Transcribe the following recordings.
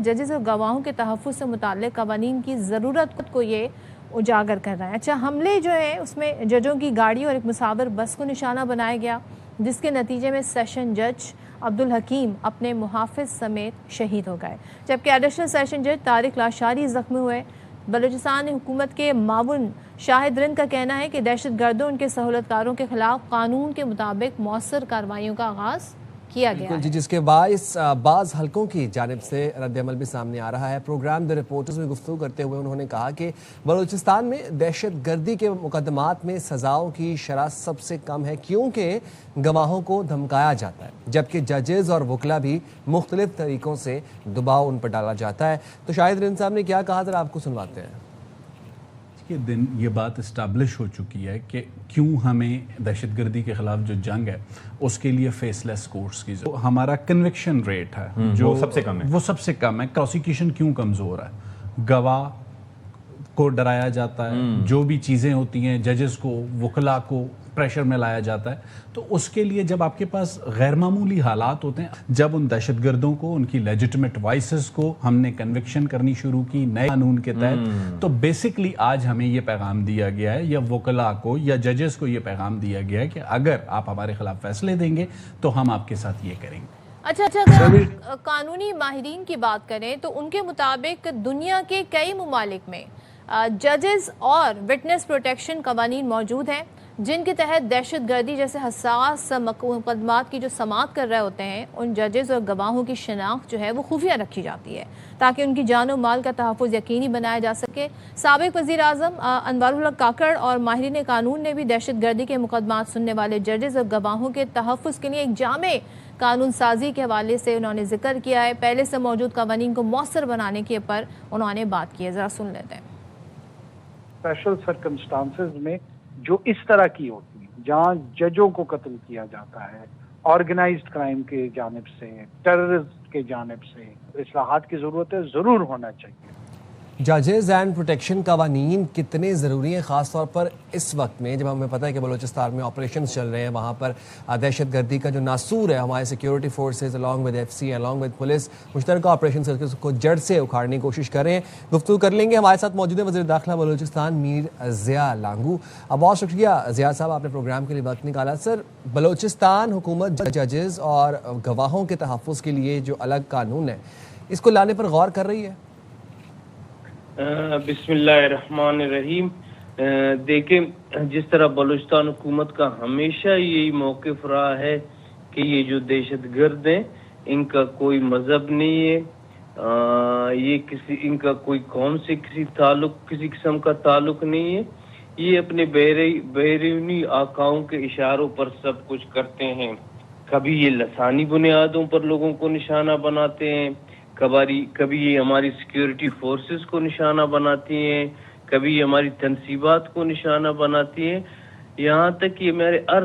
जजेस और गवाहों के तहफ़्फ़ुज़ से मुताल्लिक़ क़वानीन की ज़रूरत को ये उजागर कर रहा है। अच्छा, हमले जो है उसमें जजों की गाड़ी और एक मुसाफिर बस को निशाना बनाया गया, जिसके नतीजे में सेशन जज अब्दुल हकीम अपने मुहाफ़िज़ समेत शहीद हो गए, जबकि एडिशनल सेशन जज तारिक लाशारी ज़ख्मी हुए। बलूचिस्तान हुकूमत के मामुन शाहिद रिंद का कहना है कि दहशत गर्दों उनके सहूलतकारों के खिलाफ कानून के मुताबिक मौसर कार्रवाइयों का आगाज़ किया गया है, जिसके बाज़ हलकों की जानिब से रद्द-ए-अमल भी सामने आ रहा है। प्रोग्राम द रिपोर्टर्स में गुफ्तगू करते हुए उन्होंने कहा कि बलूचिस्तान में दहशत गर्दी के मुकदमात में सज़ाओं की शरह सबसे कम है, क्योंकि गवाहों को धमकाया जाता है, जबकि जजेज़ और वकला भी मुख्तलिफ तरीक़ों से दबाव उन पर डाला जाता है। तो शाहिद रिंद साहब ने क्या कहा, ज़रा आपको सुनवाते हैं। के दिन ये बात इस्टेब्लिश हो चुकी है कि क्यों हमें दहशतगर्दी के ख़िलाफ़ जो जंग है उसके लिए फेसलेस कोर्ट्स की ज़रूरत। हमारा कन्विक्शन रेट है जो वो सबसे कम है। प्रोसिक्यूशन क्यों कमज़ोर है? गवाह को डराया जाता है, जो भी चीज़ें होती हैं जजेस को, वकला को प्रेशर में लाया जाता है। तो उसके लिए जब आपके पास गैर मामूली हालात होते हैं, जब उन दहशतगर्दों को, उनकी लेजिटिमेट वॉइसेस को हमने कन्विक्शन करनी शुरू की नए कानून के तहत, तो बेसिकली आज हमें ये पैगाम दिया गया है, या वकला को या जजेस को ये पैगाम दिया गया है कि अगर आप हमारे खिलाफ फैसले देंगे तो हम आपके साथ ये करेंगे। अच्छा, अगर कानूनी माहिरीन की बात करें तो उनके मुताबिक दुनिया के कई ममालिक में जजेस और विटनेस प्रोटेक्शन कवानीन मौजूद हैं, जिनके तहत दहशत गर्दी जैसे हसास मुकदमात की जो समाअत कर रहे होते हैं, उन जजेस और गवाहों की शनाख्त जो है वो खुफिया रखी जाती है, ताकि उनकी जान और माल का तहफ़्फ़ुज़ यकीनी बनाया जा सके। साबिक़ वज़ीर आज़म अनवरुल हक काकड़ और माहिरीन कानून ने भी दहशत गर्दी के मुकदमात सुनने वाले जजेस और गवाहों के तहफ़्फ़ुज़ के लिए एक जामे कानून साजी के हवाले से उन्होंने जिक्र किया है। पहले से मौजूद कवानीन को मौसर बनाने के पर उन्होंने बात की है, ज़रा सुन लेते हैं। स्पेशल सर्कमस्टांसेस में जो इस तरह की होती है, जहाँ जजों को कत्ल किया जाता है ऑर्गेनाइज्ड क्राइम के जानिब से, टेररिस्ट के जानिब से, इस्लाहात की ज़रूरत है, ज़रूर होना चाहिए। जजेज़ एंड प्रोटेक्शन कवानीन कितने ज़रूरी हैं, ख़ास तौर पर इस वक्त में जब हमें पता है कि बलूचिस्तान में ऑपरेशन चल रहे हैं, वहाँ पर दहशत गर्दी का जो नासूर है, हमारे security forces along with FC along with police मुश्तरका ऑपरेशन को जड़ से उखाड़ने की कोशिश कर रहे हैं। गुफ्तगू कर लेंगे। हमारे साथ मौजूद है वज़ीर दाखिला बलूचिस्तान मीर ज़िया लांगू। अब बहुत शुक्रिया ज़िया साहब, आपने प्रोग्राम के लिए वक्त निकाला। सर, बलूचिस्तान हुकूमत जजेज़ और गवाहों के तहफ़्फ़ुज़ के लिए जो अलग कानून है, इसको लाने पर गौर कर रही है? बिस्मिल्लाहिर्रहमानिर्रहीम। देखें, जिस तरह बलूचिस्तान हुकूमत का हमेशा यही मौक़िफ़ रहा है कि ये जो दहशत गर्द हैं, इनका कोई मज़हब नहीं है, इनका कोई कौम से किसी किस्म का ताल्लुक नहीं है। ये अपने बैरूनी आकाओं के इशारों पर सब कुछ करते हैं। कभी ये लसानी बुनियादों पर लोगों को निशाना बनाते हैं, कभी ये हमारी सिक्योरिटी फोर्सेस को निशाना बनाती हैं, कभी ये हमारी तनसीबात को निशाना बनाती हैं, यहाँ तक कि मेरे हर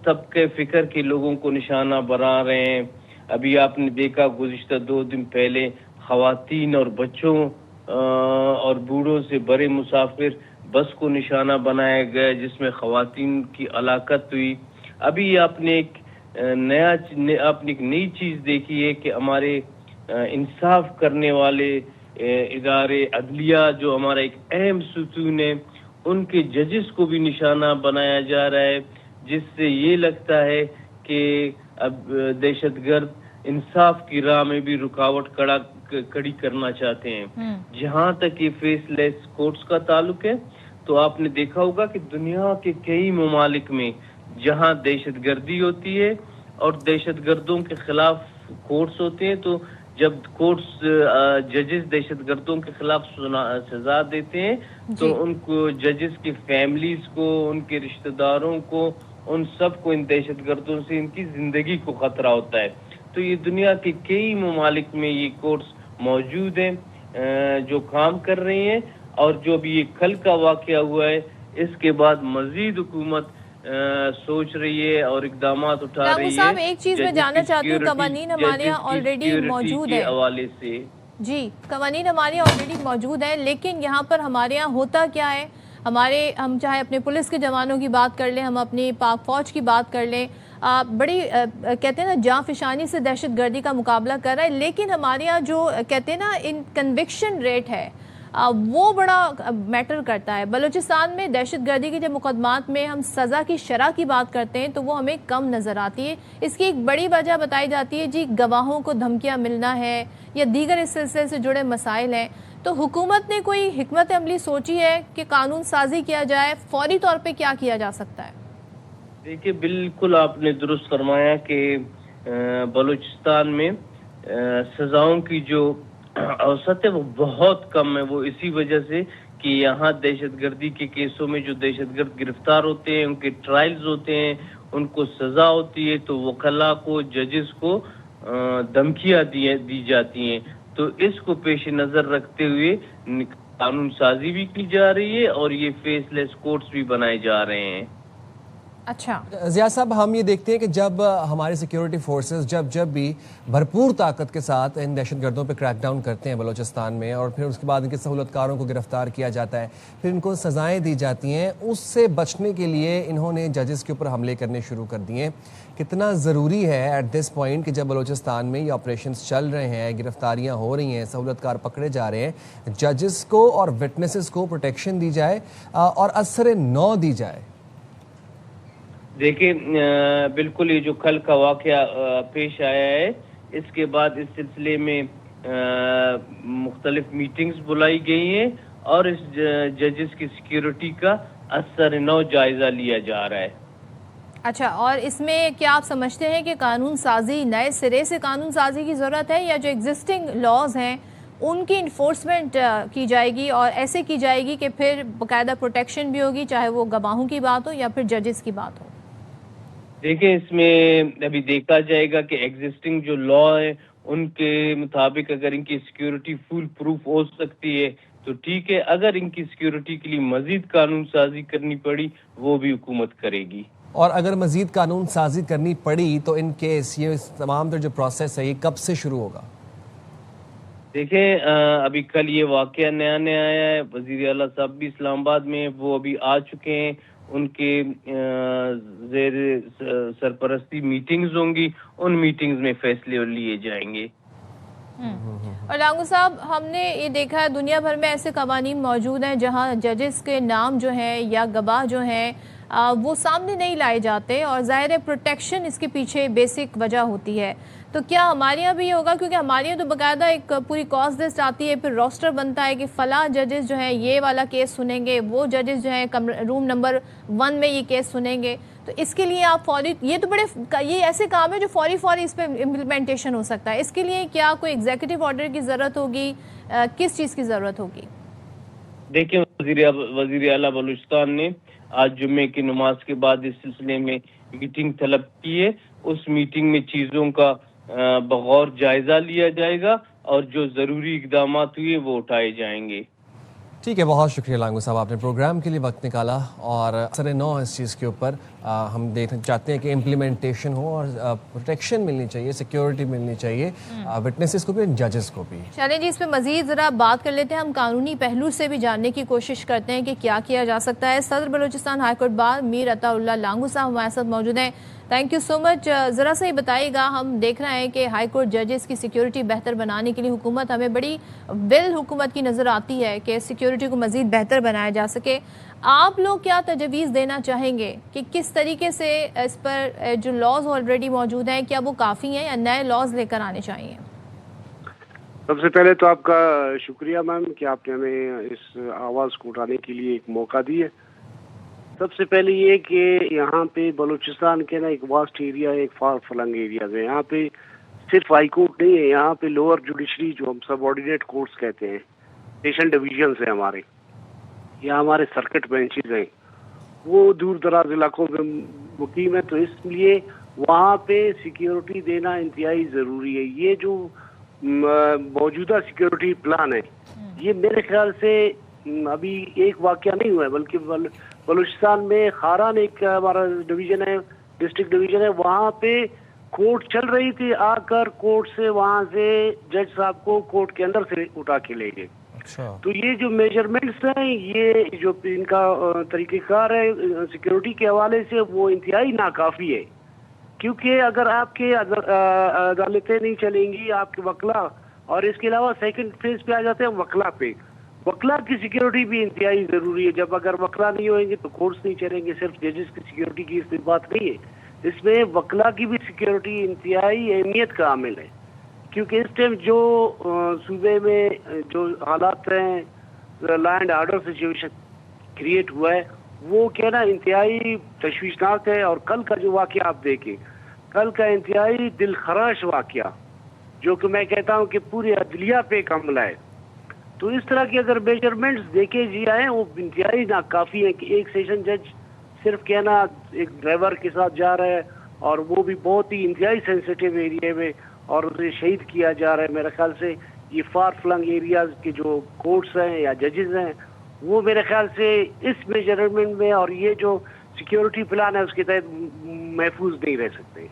तबके फ़िक्र के लोगों को निशाना बना रहे हैं। अभी आपने देखा गुज़िश्ता 2 दिन पहले ख़वातीन और बच्चों और बूढ़ों से बड़े मुसाफिर बस को निशाना बनाया गया, जिसमें ख़वातीन की हलाकत हुई। अभी आपने एक नई चीज़ देखी है कि हमारे इंसाफ करने वाले इदारे अदलिया, जो हमारा एक अहम सुतून है, उनके जजेस को भी निशाना बनाया जा रहा है, जिससे ये लगता है कि अब दहशतगर्द इंसाफ की राह में भी रुकावट खड़ी करना चाहते हैं। जहाँ तक ये फेसलेस कोर्ट्स का ताल्लुक है, तो आपने देखा होगा कि दुनिया के कई ममालिक में जहाँ दहशतगर्दी होती है और दहशतगर्दों के खिलाफ कोर्ट्स होते हैं, तो जब कोर्ट्स जजेस दहशतगर्दों के खिलाफ सजा देते हैं, तो उनको जजेस की फैमिलीज को, उनके रिश्तेदारों को, उन सब को इन दहशतगर्दों से इनकी जिंदगी को खतरा होता है। तो ये दुनिया के कई ममालिक में ये कोर्ट्स मौजूद हैं जो काम कर रही हैं, और जो भी ये कल का वाक़या हुआ है, इसके बाद मजीद हुकूमत सोच रही है और इक़दामात उठा रही है। साहब, एक चीज मैं जानना चाहती हूँ, कवानीन हमारे यहाँ ऑलरेडी मौजूद है हवाले से। जी, कवानीन हमारे यहाँ ऑलरेडी मौजूद है, लेकिन यहाँ पर हमारे यहाँ होता क्या है, हम चाहे अपने पुलिस के जवानों की बात कर लें, हम अपनी पाक फौज की बात कर लें, बड़ी कहते हैं ना जाँ फिशानी से दहशत गर्दी का मुकाबला कर रहा है, लेकिन हमारे यहाँ जो कहते हैं ना इन कन्विक्शन रेट है वो बड़ा मैटर करता है। बलूचिस्तान में दहशत गर्दी के जब मुकदमात में हम सज़ा की शरह की बात करते हैं तो वो हमें कम नज़र आती है। इसकी एक बड़ी वजह बताई जाती है जी गवाहों को धमकियाँ मिलना है या दीगर इस सिलसिले से जुड़े मसाइल हैं। तो हुकूमत ने कोई हिकमत अमली सोची है कि कानून साजी किया जाए, फौरी तौर पे क्या किया जा सकता है? देखिए, बिल्कुल आपने दुरुस्त फरमाया कि बलूचिस्तान में सजाओं की जो औसत है वो बहुत कम है। वो इसी वजह से कि यहाँ दहशतगर्दी के केसों में जो दहशतगर्द गिरफ्तार होते हैं, उनके ट्रायल्स होते हैं, उनको सजा होती है तो वकला को, जजेस को धमकियाँ दी जाती हैं। तो इसको पेश नज़र रखते हुए कानून साजी भी की जा रही है और ये फेसलेस कोर्ट्स भी बनाए जा रहे हैं। अच्छा ज़िया साहब, हम ये देखते हैं कि जब हमारे सिक्योरिटी फोर्सेस जब भी भरपूर ताकत के साथ इन दहशतगर्दों पे क्रैकडाउन करते हैं बलूचिस्तान में और फिर उसके बाद इनके सहूलतकारों को गिरफ्तार किया जाता है, फिर इनको सज़ाएं दी जाती हैं, उससे बचने के लिए इन्होंने जजेस के ऊपर हमले करने शुरू कर दिए। कितना ज़रूरी है एट दिस पॉइंट कि जब बलूचिस्तान में ये ऑपरेशंस चल रहे हैं, गिरफ्तारियाँ हो रही हैं, सहूलतकार पकड़े जा रहे हैं, जजेस को और विटनेसेस को प्रोटेक्शन दी जाए और असर नौ दी जाए? देखिए, बिल्कुल ये जो कल का वाक़या पेश आया है, इसके बाद इस सिलसिले में मुख्तलिफ मीटिंग्स बुलाई गई हैं और इस जजेस की सिक्योरिटी का असर नौ जायज़ा लिया जा रहा है। अच्छा, और इसमें क्या आप समझते हैं कि कानून साजी, नए सिरे से कानून साजी की ज़रूरत है या जो एग्जिस्टिंग लॉज हैं उनकी इन्फोर्समेंट की जाएगी और ऐसे की जाएगी कि फिर बाकायदा प्रोटेक्शन भी होगी, चाहे वो गवाहों की बात हो या फिर जजेस की बात हो? देखिए, इसमें अभी देखा जाएगा कि एग्जिस्टिंग जो लॉ है उनके मुताबिक अगर इनकी सिक्योरिटी फुल प्रूफ हो सकती है तो ठीक है। अगर इनकी सिक्योरिटी के लिए मजीद कानून साजी करनी पड़ी वो भी हुकूमत करेगी। और अगर मजीद कानून साजी करनी पड़ी तो इन केस ये तमाम जो प्रोसेस है ये कब से शुरू होगा? देखें, अभी कल ये वाक़या नया आया है। वज़ीर आला साहब भी इस्लामाबाद में, वो अभी आ चुके हैं। उनके ज़ेर सरपरस्ती मीटिंग्स होंगी, उन मीटिंग्स में फैसले लिए जाएंगे। और लांगू साहब, हमने ये देखा है दुनिया भर में ऐसे कवानीन मौजूद हैं जहां जजेस के नाम जो हैं या गवाह जो हैं वो सामने नहीं लाए जाते और ज़ाहिर है प्रोटेक्शन इसके पीछे बेसिक वजह होती है। तो क्या हमारे यहाँ भी ये होगा? क्योंकि हमारे यहाँ तो बाकायदा एक पूरी कॉज लिस्ट आती है, फिर रोस्टर बनता है कि फ़लाँ जजेस जो हैं ये वाला केस सुनेंगे, वो जजेस जो हैं रूम नंबर 1 में ये केस सुनेंगे। तो इसके लिए आप फौरी, ये तो ये ऐसे काम है जो फौरी इस पर इम्प्लीमेंटेशन हो सकता है। इसके लिए क्या कोई एग्जीक्यूटिव ऑर्डर की ज़रूरत होगी? किस चीज़ की ज़रूरत होगी? देखिए, वज़ीर आला बलूचिस्तान ने आज जुम्मे की नमाज के बाद इस सिलसिले में मीटिंग तलब की है। उस मीटिंग में चीज़ों का बगौर जायजा लिया जाएगा और जो ज़रूरी इक़दाम हुए वो उठाए जाएंगे। ठीक है, बहुत शुक्रिया लांगू साहब, आपने प्रोग्राम के लिए वक्त निकाला और असर नौ इस चीज़ के ऊपर हम देखना चाहते हैं कि इम्प्लीमेंटेशन हो और प्रोटेक्शन मिलनी चाहिए, सिक्योरिटी मिलनी चाहिए विटनेसेस को भी, जजेस को भी। चलें जी, इस पर मज़ीद ज़रा बात कर लेते हैं। हम कानूनी पहलू से भी जानने की कोशिश करते हैं कि क्या किया जा सकता है। सदर बलूचिस्तान हाईकोर्ट बार मीर अताउल्लाह लांगू साहब हमारे साथ मौजूद हैं। Thank you so much. ज़रा सा ही बताइएगा, हम देख रहे हैं कि हाई कोर्ट जजेस की सिक्योरिटी बेहतर बनाने के लिए हुकूमत, हमें बड़ी विल हुकूमत की नज़र आती है कि सिक्योरिटी को मज़ीद बेहतर बनाया जा सके। आप लोग क्या तजवीज़ देना चाहेंगे कि किस तरीके से इस पर जो लॉज ऑलरेडी मौजूद हैं क्या वो काफ़ी हैं या नए लॉज लेकर आने चाहिए? सबसे पहले तो आपका शुक्रिया मैम कि आपने हमें इस आवाज़ को उठाने के लिए एक मौका दिया। सबसे पहले ये कि यहाँ पे बलूचिस्तान के ना एक वास्ट एरिया है, एक फार फलंग एरिया है। यहाँ पे सिर्फ हाई कोर्ट नहीं है, यहाँ पे लोअर जुडिशरी जो हम सबऑर्डिनेट कोर्ट्स कहते हैं, स्टेशन डिवीजन है हमारे, या हमारे सर्किट बेंचेस हैं, वो दूर दराज इलाकों में मुकीम है। तो इसलिए वहाँ पे सिक्योरिटी देना इंतहाई ज़रूरी है। ये जो मौजूदा सिक्योरिटी प्लान है ये मेरे ख्याल से अभी एक वाक़या नहीं हुआ है, बल्कि बलूचिस्तान में खारान एक हमारा डिवीज़न है, डिस्ट्रिक्ट डिवीज़न है, वहाँ पे कोर्ट चल रही थी, आकर कोर्ट से वहाँ से जज साहब को कोर्ट के अंदर से उठा के ले गए। तो ये जो मेजरमेंट्स हैं, ये जो इनका तरीक़ेकार है सिक्योरिटी के हवाले से, वो इंतहाई नाकाफ़ी है। کیونکہ اگر آپ کے عدالتیں نہیں چلیں گی، آپ کے وکلا، اور اس کے علاوہ سیکنڈ فیز پہ آ جاتے ہیں وکلا پہ. وکلا کی سیکیورٹی بھی انتہائی ضروری ہے. جب اگر وکلا نہیں ہوئیں گے تو کورٹس نہیں چلیں گے. صرف ججز کی سیکیورٹی کی اس پہ بات نہیں ہے، اس میں وکلا کی بھی سیکیورٹی انتہائی اہمیت کا عامل ہے. کیونکہ اس ٹائم جو صوبے میں جو حالات ہیں، law and order situation create ہوا ہے، وہ کہنا انتہائی تشویشناک ہے. اور کل کا جو واقعہ آپ دیکھیں، کل کا انتہائی دل خراش واقعہ، جو کہ میں کہتا ہوں کہ پورے عدلیہ پہ ایک حملہ ہے. تو اس طرح کی اگر میجرمنٹس دیکھے جائیں وہ انتہائی ناکافی ہیں کہ ایک سیشن جج صرف کہنا ایک ڈرائیور کے ساتھ جا رہا ہے، اور وہ بھی بہت ہی انتہائی سینسیٹیو ایریا میں، اور اسے شہید کیا جا رہا ہے. میرے خیال سے یہ فار فلنگ ایریاز کے جو کورٹس ہیں یا ججز ہیں، وہ میرے خیال سے اس میجرمنٹ میں اور یہ جو سیکیورٹی پلان ہے اس کے تحت محفوظ نہیں رہ سکتے.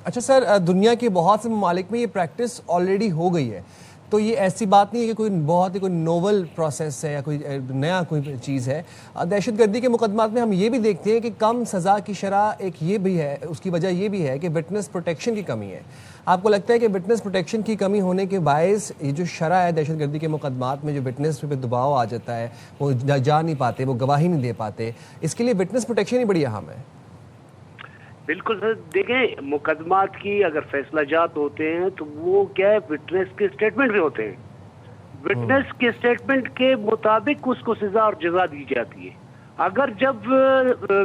اچھا سر، دنیا کے بہت سے ممالک میں یہ پریکٹس آلریڈی ہو گئی ہے، تو یہ ایسی بات نہیں ہے کہ کوئی بہت ہی کوئی نوول پروسیس ہے یا کوئی نیا کوئی چیز ہے. دہشت گردی کے مقدمات میں ہم یہ بھی دیکھتے ہیں کہ کم سزا کی شرح ایک یہ بھی ہے، اس کی وجہ یہ بھی ہے کہ وٹنس پروٹیکشن کی کمی ہے. آپ کو لگتا ہے کہ وٹنس پروٹیکشن کی کمی ہونے کے باعث یہ جو شرح ہے دہشت گردی کے مقدمات میں، جو وٹنس پہ دباؤ آ جاتا ہے، وہ جا نہیں پاتے، وہ گواہی نہیں دے پاتے، اس کے لیے وٹنس پروٹیکشن ہی بڑی اہم ہے؟ بالکل سر، دیکھیں مقدمات کی اگر فیصلہ جات ہوتے ہیں تو وہ کیا ہے، وٹنس کے اسٹیٹمنٹ بھی ہوتے ہیں. وٹنس کے اسٹیٹمنٹ کے مطابق اس کو سزا اور جزا دی جاتی ہے. اگر جب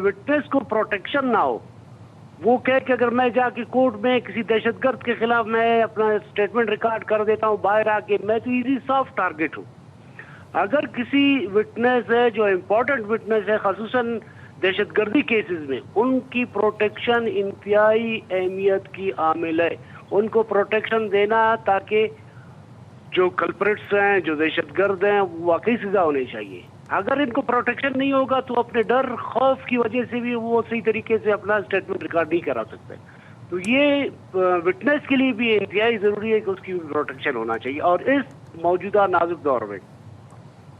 وٹنس کو پروٹیکشن نہ ہو، وہ کہے کہ اگر میں جا کے کورٹ میں کسی دہشت گرد کے خلاف میں اپنا اسٹیٹمنٹ ریکارڈ کر دیتا ہوں باہر آ کے، میں تو ایزی سافٹ ٹارگٹ ہوں. اگر کسی وٹنس ہے جو امپورٹنٹ وٹنس ہے، خصوصاً دہشت گردی کیسز میں، ان کی پروٹیکشن انتہائی اہمیت کی عامل ہے. ان کو پروٹیکشن دینا تاکہ جو کلپریٹس ہیں، جو دہشت گرد ہیں، واقعی سزا ہونی چاہیے. اگر ان کو پروٹیکشن نہیں ہوگا تو اپنے ڈر خوف کی وجہ سے بھی وہ صحیح طریقے سے اپنا اسٹیٹمنٹ ریکارڈ نہیں کرا سکتے. تو یہ وٹنس کے لیے بھی انتہائی ضروری ہے کہ اس کی پروٹیکشن ہونا چاہیے، اور اس موجودہ نازک دور میں.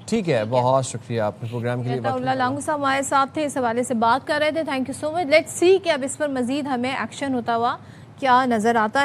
ٹھیک ہے، بہت شکریہ آپ نے پروگرام کے لیے. اللہ لانگو صاحب ہمارے ساتھ تھے، اس حوالے سے بات کر رہے تھے. Thank you so much. Let's see کہ اب اس پر مزید ہمیں ایکشن ہوتا ہوا کیا نظر آتا ہے.